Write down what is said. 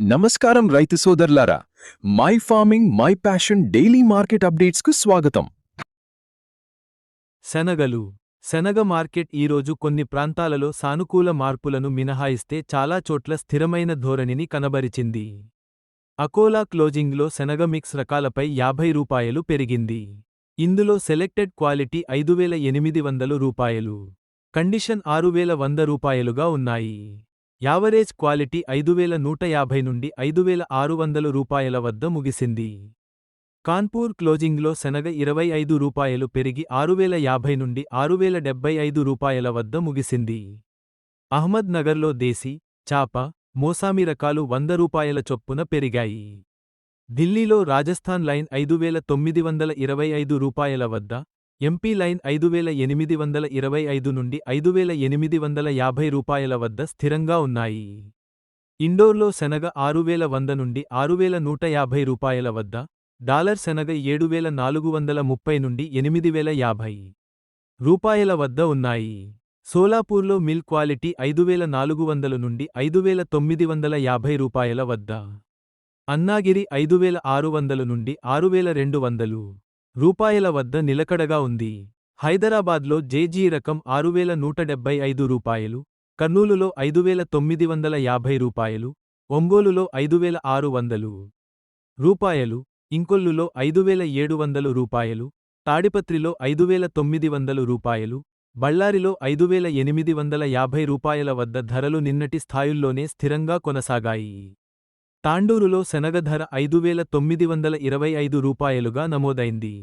నమస్కారం రైతు సోదరులారా, my farming my passion daily market అప్డేట్స్కు స్వాగతం. శనగ మార్కెట్ ఈరోజు కొన్ని ప్రాంతాలలో సానుకూల మార్పులను మినహాయిస్తే చాలా చోట్ల స్థిరమైన ధోరణిని కనబరిచింది. అకోలా క్లోజింగ్లో శనగ మిక్స్ రకాలపై రూ. 50 పెరిగింది. ఇందులో సెలెక్టెడ్ క్వాలిటీ రూ. 5,800, కండిషన్ రూ. 6,100గా ఉన్నాయి. యావరేజ్ క్వాలిటీ 5,150 నుండి 5,600 వద్ద ముగిసింది. కాన్పూర్ క్లోజింగ్లో శనగ రూ. 25 పెరిగి 6,050 నుండి 6,075 వద్ద ముగిసింది. అహ్మద్ నగర్లో దేశీ, చాప, మోసామి రకాలు రూ. 100 చొప్పున పెరిగాయి. ఢిల్లీలో రాజస్థాన్ లైన్ 5,925 వద్ద, ఎంపీ లైన్ 5,825 నుండి 5,850 వద్ద స్థిరంగా ఉన్నాయి. ఇండోర్లో శనగ 6,100 నుండి 6,150 వద్ద, డాలర్ శనగ 7,430 నుండి 8,050 వద్ద ఉన్నాయి. సోలాపూర్లో మిల్ క్వాలిటీ 5,400 నుండి 5,950 వద్ద, అన్నాగిరి 5,600 నుండి 6,200 వద్ద నిలకడగా ఉంది. హైదరాబాద్లో జేజీ రకం 6,175, కర్నూలులో 5,950, ఒంగోలులో 5,600, ఇంకొల్లులో 5,700, తాడిపత్రిలో 5,900, బళ్ళారిలో 5,850 వద్ద ధరలు నిన్నటి స్థాయుల్లోనే స్థిరంగా కొనసాగాయి. తాండూరులో శనగ ధర 5,925 నమోదైంది.